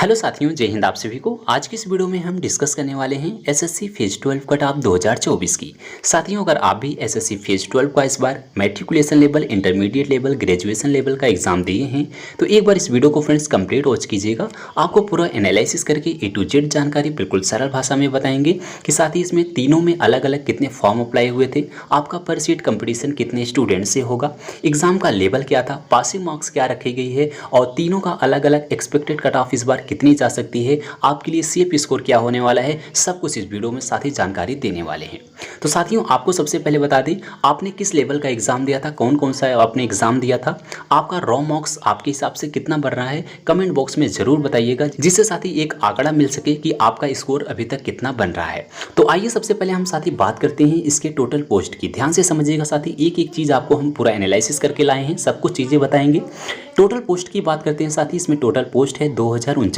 Hello साथियों, जय हिंद। आप सभी को आज की इस वीडियो में हम डिस्कस करने वाले हैं एसएससी फेज 12 कट ऑफ 2024 की। साथियों, अगर आप भी एसएससी फेज 12 का इस बार matriculation level, intermediate level, graduation level का एग्जाम दिए हैं तो एक बार इस वीडियो को फ्रेंड्स कंप्लीट वॉच कीजिएगा। आपको पूरा एनालिसिस करके ए टू जेड जानकारी बिल्कुल सरल भाषा में बताएंगे कि साथ ही इसमें तीनों में अलग अलग कितने फॉर्म अप्लाई हुए थे, आपका पर सीट कंपटीशन कितने स्टूडेंट से होगा, एग्जाम का लेवल क्या था, पासिंग मार्क्स क्या रखी गई है और तीनों का अलग अलग एक्सपेक्टेड कट ऑफ इस बार कितनी जा सकती है, आपके लिए सेफ स्कोर क्या होने वाला है, सब कुछ इस वीडियो में साथ ही जानकारी देने वाले हैं। तो साथियों, आपको सबसे पहले बता दें आपने किस लेवल का एग्जाम दिया था, कौन कौन सा आपने एग्जाम दिया था, आपका रॉ मार्क्स आपके हिसाब से कितना बढ़ रहा है, कमेंट बॉक्स में जरूर बताइएगा, जिससे साथ ही एक आंकड़ा मिल सके कि आपका स्कोर अभी तक कितना बन रहा है। तो आइए सबसे पहले हम साथ ही बात करते हैं इसके टोटल पोस्ट की। ध्यान से समझिएगा साथी, एक एक चीज़ आपको हम पूरा एनालिसिस करके लाए हैं, सब कुछ चीज़ें बताएंगे। टोटल पोस्ट की बात करते हैं साथी, इसमें टोटल पोस्ट है 2049।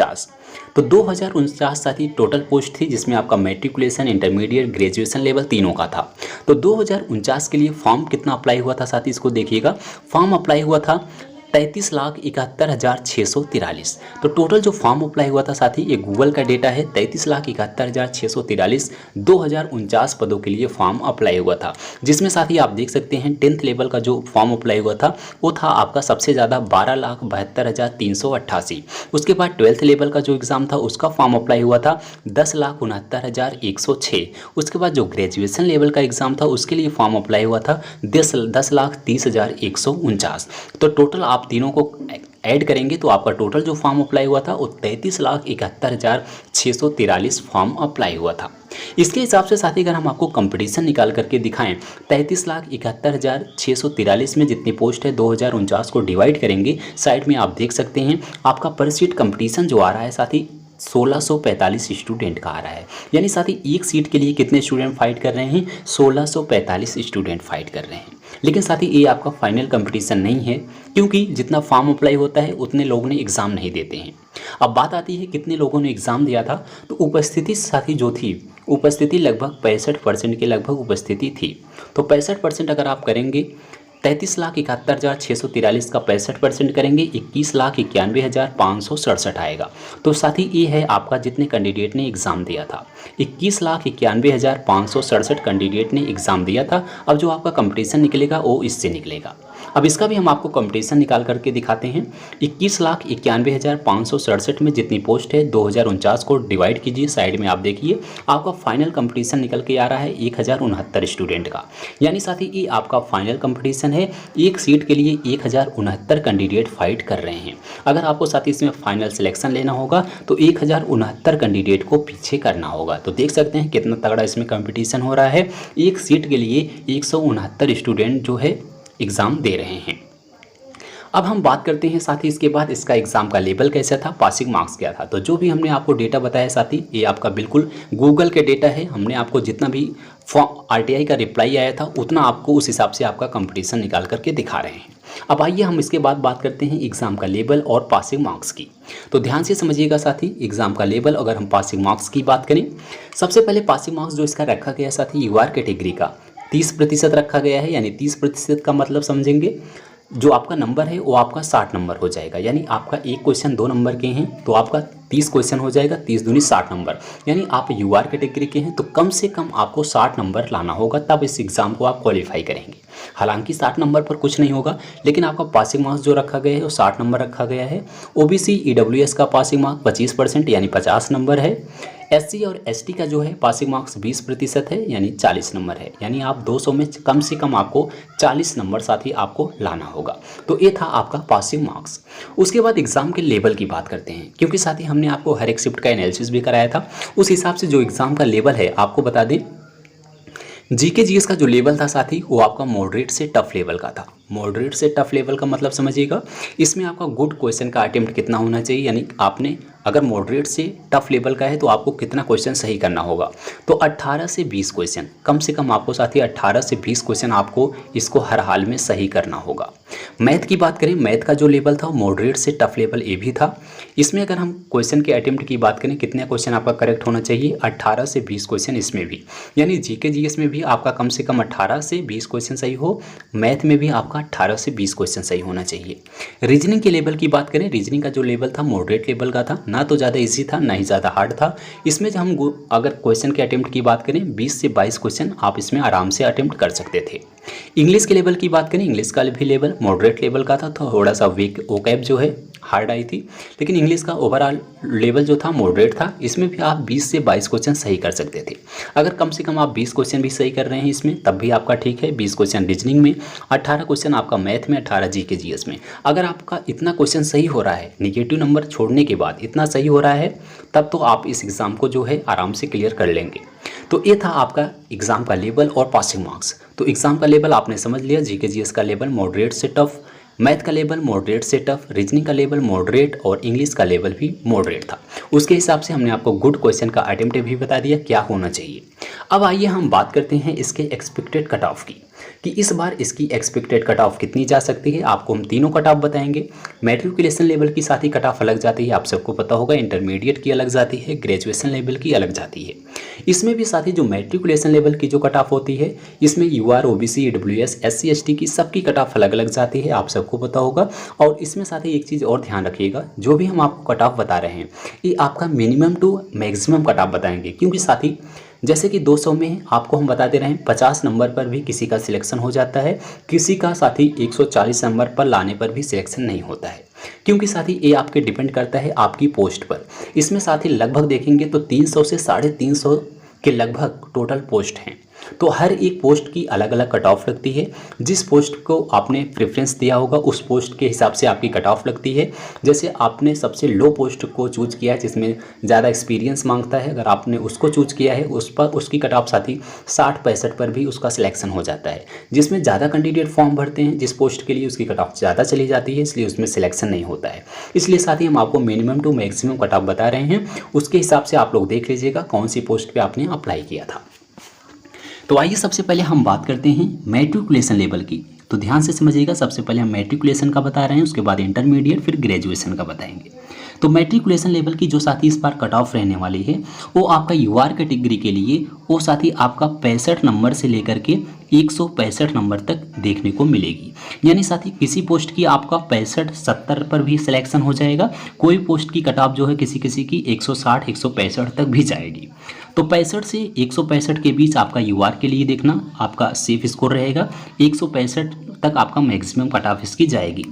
तो 2049 साथी टोटल पोस्ट थी, जिसमें आपका मैट्रिकुलेशन, इंटरमीडिएट, ग्रेजुएशन लेवल तीनों का था। तो 2049 के लिए फॉर्म कितना अप्लाई हुआ था साथी, इसको देखिएगा। फॉर्म अप्लाई हुआ था 33,71,643। तो टोटल जो फॉर्म अप्लाई हुआ था साथी, ये गूगल का डेटा है, 33,71,643 2049 पदों के लिए फॉर्म अप्लाई हुआ था। जिसमें साथी आप देख सकते हैं 10th लेवल का जो फॉर्म अप्लाई हुआ था वो था आपका सबसे ज़्यादा 12,72,388। उसके बाद 12th लेवल का जो एग्ज़ाम था उसका फॉर्म अप्लाई हुआ था 10,69,106। उसके बाद जो ग्रेजुएशन लेवल का एग्ज़ाम था उसके लिए फॉर्म अप्लाई हुआ था 10,30,149। तो टोटल आप तीनों को ऐड करेंगे तो आपका टोटल जो फॉर्म अप्लाई हुआ था वो 33,71,643 फॉर्म अप्लाई हुआ था। इसके हिसाब से साथी अगर हम आपको कंपटीशन निकाल करके दिखाएं, 33,71,643 में जितनी पोस्ट है 2049 को डिवाइड करेंगे, साइड में आप देख सकते हैं आपका पर सीट कंपटीशन जो आ रहा है साथी 1645 स्टूडेंट का आ रहा है। यानी साथी एक सीट के लिए कितने स्टूडेंट फाइट कर रहे हैं, 1645 स्टूडेंट फाइट कर रहे हैं। लेकिन साथी ये आपका फाइनल कंपटीशन नहीं है, क्योंकि जितना फॉर्म अप्लाई होता है उतने लोगों ने एग्ज़ाम नहीं देते हैं। अब बात आती है कितने लोगों ने एग्ज़ाम दिया था, तो उपस्थिति साथी जो थी, उपस्थिति लगभग 65% के लगभग उपस्थिति थी। तो 65% अगर आप करेंगे, 33,71,643 का 65% करेंगे, 21,91,567 आएगा। तो साथ ही ये है आपका जितने कैंडिडेट ने एग्ज़ाम दिया था, 21,91,567 कैंडिडेट ने एग्ज़ाम दिया था। अब जो आपका कंपटीशन निकलेगा वो इससे निकलेगा। अब इसका भी हम आपको कंपटीशन निकाल करके दिखाते हैं। 21,91,567 में जितनी पोस्ट है 2049 को डिवाइड कीजिए, साइड में आप देखिए आपका फाइनल कंपटीशन निकल के आ रहा है 1069 स्टूडेंट का। यानी साथ ही ये आपका फाइनल कंपटीशन है, एक सीट के लिए 1069 कैंडिडेट फाइट कर रहे हैं। अगर आपको साथ ही इसमें फाइनल सिलेक्शन लेना होगा तो 1069 कैंडिडेट को पीछे करना होगा। तो देख सकते हैं कितना तगड़ा इसमें कंपटीशन हो रहा है। एक सीट के लिए 169 स्टूडेंट जो है एग्ज़ाम दे रहे हैं। अब हम बात करते हैं साथी इसके बाद इसका एग्ज़ाम का लेवल कैसा था, पासिंग मार्क्स क्या था। तो जो भी हमने आपको डेटा बताया साथी, ये आपका बिल्कुल गूगल के डेटा है। हमने आपको जितना भी आरटीआई का रिप्लाई आया था उतना आपको उस हिसाब से आपका कंपटीशन निकाल करके दिखा रहे हैं। अब आइए हम इसके बाद बात करते हैं एग्ज़ाम का लेवल और पासिंग मार्क्स की। तो ध्यान से समझिएगा साथी, एग्ज़ाम का लेवल अगर हम पासिंग मार्क्स की बात करें, सबसे पहले पासिंग मार्क्स जो इसका रखा गया साथी यूआर कैटेगरी का 30% रखा गया है। यानी 30% का मतलब समझेंगे, जो आपका नंबर है वो आपका 60 नंबर हो जाएगा। यानी आपका एक क्वेश्चन 2 नंबर के हैं तो आपका 30 क्वेश्चन हो जाएगा, 30 दूनी 60 नंबर। यानी आप यूआर कैटेगरी के हैं तो कम से कम आपको 60 नंबर लाना होगा, तब इस एग्ज़ाम को आप क्वालिफाई करेंगे। हालांकि 60 नंबर पर कुछ नहीं होगा, लेकिन आपका पासिंग मार्क्स जो रखा गया है वो 60 नंबर रखा गया है। ओबीसी ईडब्ल्यूएस का पासिंग मार्क्स 25% यानी 50 नंबर है। एससी और एसटी का जो है पासिंग मार्क्स 20% है यानी 40 नंबर है। यानी आप 200 में कम से कम आपको 40 नंबर साथ ही आपको लाना होगा। तो ये था आपका पासिंग मार्क्स। उसके बाद एग्ज़ाम के लेवल की बात करते हैं, क्योंकि साथ ही हमने आपको हर एक शिफ्ट का एनालिसिस भी कराया था। उस हिसाब से जो एग्ज़ाम का लेवल है आपको बता दें, जीके जीएस का जो लेवल था साथी वो आपका मॉडरेट से टफ लेवल का था। मॉडरेट से टफ लेवल का मतलब समझिएगा, इसमें आपका गुड क्वेश्चन का अटेम्प्ट कितना होना चाहिए। यानी आपने अगर मॉडरेट से टफ लेवल का है तो आपको कितना क्वेश्चन सही करना होगा, तो 18 से 20 क्वेश्चन कम से कम आपको साथी 18 से 20 क्वेश्चन आपको इसको हर हाल में सही करना होगा। मैथ की बात करें, मैथ का जो लेवल था मॉडरेट से टफ लेवल ए भी था। इसमें अगर हम क्वेश्चन के अटेम्प्ट की बात करें, कितने क्वेश्चन आपका करेक्ट होना चाहिए, 18 से 20 क्वेश्चन इसमें भी। यानी जीके जीएस में भी आपका कम से कम 18 से 20 क्वेश्चन सही हो, मैथ में भी आपका 18 से 20 क्वेश्चन सही होना चाहिए। रीजनिंग के लेवल की बात करें, रीजनिंग का जो लेवल था मॉडरेट लेवल का था, ना ना तो ज़्यादा इजी था ना ही ज़्यादा हार्ड था। इसमें जब हम अगर क्वेश्चन के अटेम्प्ट की बात करें 20 से 22 क्वेश्चन आप इसमें आराम से अटेम्प्ट कर सकते थे। इंग्लिश के लेवल की बात करें, इंग्लिश का भी लेवल मॉडरेट लेवल का था, थोड़ा सा वीक वोकैब जो है हार्ड आई थी, लेकिन इंग्लिश का ओवरऑल लेवल जो था मॉडरेट था। इसमें भी आप 20 से 22 क्वेश्चन सही कर सकते थे। अगर कम से कम आप 20 क्वेश्चन भी सही कर रहे हैं इसमें तब भी आपका ठीक है। 20 क्वेश्चन रीजनिंग में, 18 क्वेश्चन आपका मैथ में, 18 जीके जीएस में। अगर आपका इतना क्वेश्चन सही हो रहा है, निगेटिव नंबर छोड़ने के बाद इतना सही हो रहा है, तब तो आप इस एग्ज़ाम को जो है आराम से क्लियर कर लेंगे। तो ये था आपका एग्ज़ाम का लेवल और पासिंग मार्क्स। तो एग्ज़ाम का लेवल आपने समझ लिया, जीके जीएस का लेवल मॉडरेट से टफ, मैथ का लेवल मॉडरेट से टफ, रीजनिंग का लेवल मॉडरेट और इंग्लिश का लेवल भी मॉडरेट था। उसके हिसाब से हमने आपको गुड क्वेश्चन का अटेम्प्ट भी बता दिया क्या होना चाहिए। अब आइए हम बात करते हैं इसके एक्सपेक्टेड कट ऑफ की, कि इस बार इसकी एक्सपेक्टेड कट ऑफ कितनी जा सकती है। आपको हम तीनों कट ऑफ बताएंगे। मैट्रिकुलेशन लेवल की साथ ही कट ऑफ अलग जाती है, आप सबको पता होगा। इंटरमीडिएट की अलग जाती है, ग्रेजुएशन लेवल की अलग जाती है। इसमें भी साथ ही जो मैट्रिकुलेशन लेवल की जो कट ऑफ होती है, इसमें UR, OBC, EWS, SC, ST की सबकी कट ऑफ अलग अलग जाती है, आप सबको पता होगा। और इसमें साथ ही एक चीज़ और ध्यान रखिएगा, जो भी हम आपको कट ऑफ बता रहे हैं ये आपका minimum to maximum cut off बताएंगे, क्योंकि साथ ही जैसे कि 200 में आपको हम बताते रहे 50 नंबर पर भी किसी का सिलेक्शन हो जाता है, किसी का साथ ही 140 नंबर पर लाने पर भी सिलेक्शन नहीं होता है, क्योंकि साथ ही ये आपके डिपेंड करता है आपकी पोस्ट पर। इसमें साथ ही लगभग देखेंगे तो 300 से 350 के लगभग टोटल पोस्ट हैं। तो हर एक पोस्ट की अलग अलग कट ऑफ लगती है। जिस पोस्ट को आपने प्रेफरेंस दिया होगा उस पोस्ट के हिसाब से आपकी कट ऑफ लगती है। जैसे आपने सबसे लो पोस्ट को चूज किया है जिसमें ज़्यादा एक्सपीरियंस मांगता है, अगर आपने उसको चूज किया है उस पर उसकी कट ऑफ साथ ही 60-65 पर भी उसका सिलेक्शन हो जाता है। जिसमें ज़्यादा कैंडिडेट फॉर्म भरते हैं जिस पोस्ट के लिए उसकी कट ऑफ ज़्यादा चली जाती है, इसलिए उसमें सिलेक्शन नहीं होता है। इसलिए साथ ही हम आपको minimum to maximum cut off बता रहे हैं, उसके हिसाब से आप लोग देख लीजिएगा कौन सी पोस्ट पर आपने अप्लाई किया था। तो आइए सबसे पहले हम बात करते हैं मैट्रिकुलेशन लेवल की। तो ध्यान से समझिएगा, सबसे पहले हम मैट्रिकुलेशन का बता रहे हैं, उसके बाद इंटरमीडिएट, फिर ग्रेजुएशन का बताएंगे। तो मैट्रिकुलेशन लेवल की जो साथी इस बार कट ऑफ रहने वाली है वो आपका यूआर कैटेगरी के लिए वो साथी आपका 65 नंबर से लेकर के 165 नंबर तक देखने को मिलेगी। यानी साथी किसी पोस्ट की आपका 65-70 पर भी सिलेक्शन हो जाएगा, कोई पोस्ट की कट ऑफ जो है किसी किसी की 160-165 तक भी जाएगी। तो 65 से 165 के बीच आपका यूआर के लिए देखना आपका सेफ स्कोर रहेगा। 165 तक आपका मैक्सिमम कट ऑफ इसकी जाएगी।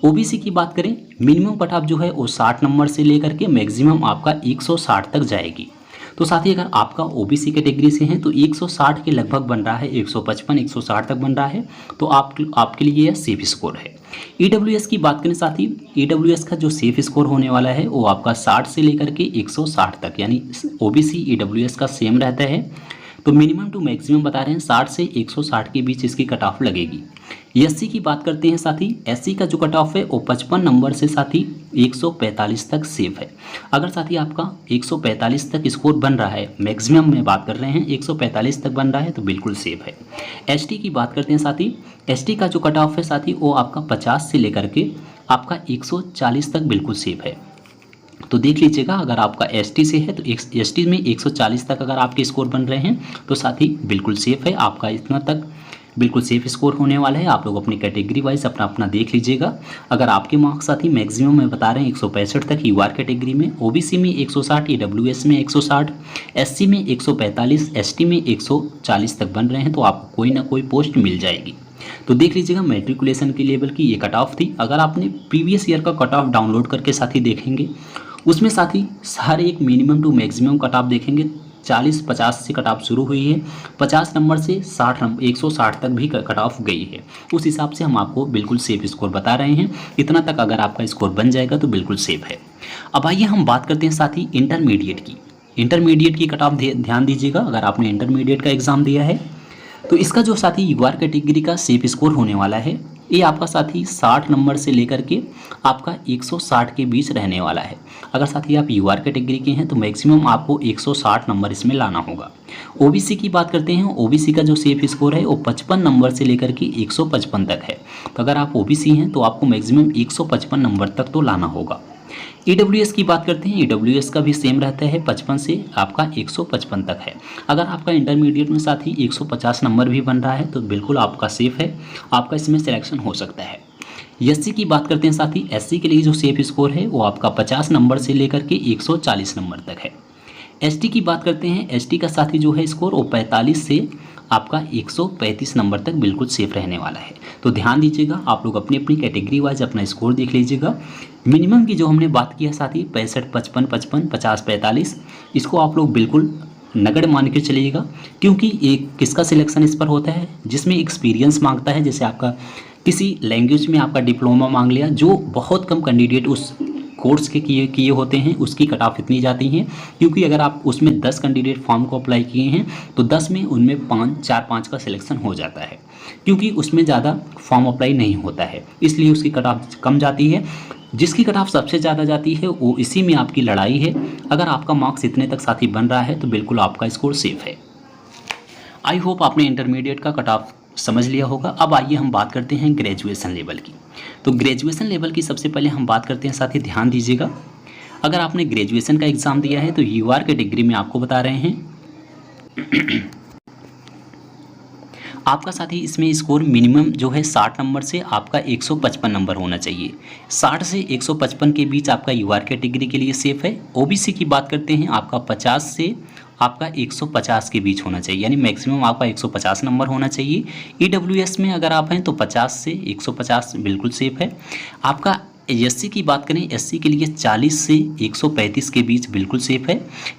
ओबीसी की बात करें, मिनिमम कट ऑफ जो है वो 60 नंबर से लेकर के मैक्सिमम आपका 160 तक जाएगी। तो साथ ही अगर आपका ओबीसी कैटेगरी से हैं तो 160 के लगभग बन रहा है, 155-160 तक बन रहा है, तो आपके लिए यह सेफ स्कोर है। ईडब्ल्यूएस की बात करें साथ ही, ईडब्ल्यूएस का जो सेफ स्कोर होने वाला है वो आपका 60 से लेकर के 160 तक, यानी ओबीसी ईडब्ल्यूएस का सेम रहता है। तो मिनिमम टू मैक्सिमम बता रहे हैं 60 से 160 के बीच इसकी कट ऑफ लगेगी। एससी की बात करते हैं साथी, एससी का जो कट ऑफ है वो 55 नंबर से साथी 145 तक सेफ है। अगर साथी आपका 145 तक स्कोर बन रहा है, मैक्सिमम में बात कर रहे हैं 145 तक बन रहा है तो बिल्कुल सेफ है। एसटी की बात करते हैं साथी, एसटी का जो कट ऑफ है साथी वो आपका 50 से लेकर के आपका 140 तक बिल्कुल सेफ है। तो देख लीजिएगा, अगर आपका एसटी से है तो एसटी में 140 तक अगर आपके स्कोर बन रहे हैं तो साथ ही बिल्कुल सेफ है, आपका इतना तक बिल्कुल सेफ स्कोर होने वाला है। आप लोग अपनी कैटेगरी वाइज अपना अपना देख लीजिएगा। अगर आपके मार्क्स साथ ही मैक्सिमम में बता रहे हैं 165 तक यूआर कैटेगरी में, ओबीसी में 160, ईडब्ल्यूएस में 160, एससी में 145, एसटी में 140 तक बन रहे हैं तो आपको कोई ना कोई पोस्ट मिल जाएगी। तो देख लीजिएगा, मैट्रिकुलेशन की लेवल की ये कट ऑफ थी। अगर आपने प्रीवियस ईयर का कट ऑफ डाउनलोड करके साथ ही देखेंगे, उसमें साथ ही हर एक minimum to maximum cut off देखेंगे 40-50 से कट ऑफ शुरू हुई है, 50 नंबर से 160 तक भी कट ऑफ गई है। उस हिसाब से हम आपको बिल्कुल सेफ स्कोर बता रहे हैं। इतना तक अगर आपका स्कोर बन जाएगा तो बिल्कुल सेफ है। अब आइए हम बात करते हैं साथ ही इंटरमीडिएट की। इंटरमीडिएट की कट ऑफ ध्यान दीजिएगा, अगर आपने इंटरमीडिएट का एग्ज़ाम दिया है तो इसका जो साथी यूआर कैटेगरी का सेफ स्कोर होने वाला है ये आपका साथी 60 नंबर से लेकर के आपका 160 के बीच रहने वाला है। अगर साथी आप यूआर कैटेगरी के हैं तो मैक्सिमम आपको 160 नंबर इसमें लाना होगा। ओबीसी की बात करते हैं, ओबीसी का जो सेफ स्कोर है वो 55 नंबर से लेकर के 155 तक है। तो अगर आप ओबीसी हैं तो आपको मैक्सिमम 155 नंबर तक तो लाना होगा। ईडब्ल्यूएस की बात करते हैं, ईडब्ल्यूएस का भी सेम रहता है, 55 से आपका 155 तक है। अगर आपका इंटरमीडिएट में साथ ही 150 नंबर भी बन रहा है तो बिल्कुल आपका सेफ है, आपका इसमें सिलेक्शन हो सकता है। एससी की बात करते हैं साथी, एससी के लिए जो सेफ स्कोर है वो आपका 50 नंबर से लेकर के 140 नंबर तक है। एसटी की बात करते हैं, एसटी का साथी जो है स्कोर वो 45 से आपका 135 नंबर तक बिल्कुल सेफ रहने वाला है। तो ध्यान दीजिएगा, आप लोग अपनी अपनी कैटेगरी वाइज अपना स्कोर देख लीजिएगा। मिनिमम की जो हमने बात किया साथी 65 55 55 50 45, इसको आप लोग बिल्कुल नगण्य मान के चलिएगा, क्योंकि एक किसका सिलेक्शन इस पर होता है जिसमें एक्सपीरियंस मांगता है। जैसे आपका किसी लैंग्वेज में आपका डिप्लोमा मांग लिया, जो बहुत कम कैंडिडेट उस कोर्स के किए किए होते हैं, उसकी कट ऑफ इतनी जाती हैं, क्योंकि अगर आप उसमें 10 कैंडिडेट फॉर्म को अप्लाई किए हैं तो 10 में उनमें 4-5 का सिलेक्शन हो जाता है, क्योंकि उसमें ज़्यादा फॉर्म अप्लाई नहीं होता है, इसलिए उसकी कट ऑफ कम जाती है। जिसकी कट ऑफ सबसे ज़्यादा जाती है वो इसी में आपकी लड़ाई है। अगर आपका मार्क्स इतने तक साथी बन रहा है तो बिल्कुल आपका स्कोर सेफ है। आई होप आपने इंटरमीडिएट का कट ऑफ समझ लिया होगा। अब आइए हम बात करते हैं ग्रेजुएशन लेवल की। तो ग्रेजुएशन लेवल की सबसे पहले हम बात करते हैं साथी, ध्यान दीजिएगा। अगर आपने ग्रेजुएशन का एग्ज़ाम दिया है तो यूआर कैटेगरी में आपको बता रहे हैं आपका साथी इसमें स्कोर मिनिमम जो है 60 नंबर से आपका 155 नंबर होना चाहिए। 60 से 155 के बीच आपका यूआर कैटेगरी के लिए सेफ है। ओबीसी की बात करते हैं, आपका 50 से आपका 150 के बीच होना चाहिए, यानी मैक्सिमम आपका 150 नंबर होना चाहिए। ईडब्ल्यूएस में अगर आप हैं तो 50 से 150 बिल्कुल सेफ है। आपका एससी की बात करें, एससी के लिए 40 से 135 के बीच बिल्कुल सेफ है।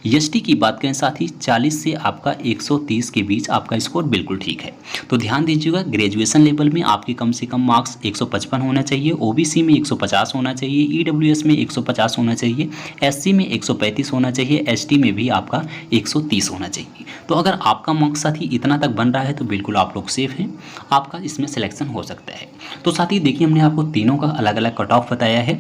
एसटी की बात करें साथ ही 40 से आपका 130 के बीच आपका स्कोर बिल्कुल ठीक है। तो ध्यान दीजिएगा, ग्रेजुएशन लेवल में आपके कम से कम मार्क्स 155 होना चाहिए, ओबीसी में 150 होना चाहिए, ईडब्ल्यूएस में 150 होना चाहिए, एससी में 135 होना चाहिए, एसटी में भी आपका 130 होना चाहिए। तो अगर आपका मार्क्स साथी इतना तक बन रहा है तो बिल्कुल आप लोग सेफ हैं, आपका इसमें सिलेक्शन हो सकता है। तो साथी देखिए, हमने आपको तीनों का अलग अलग कट ऑफ बताया है।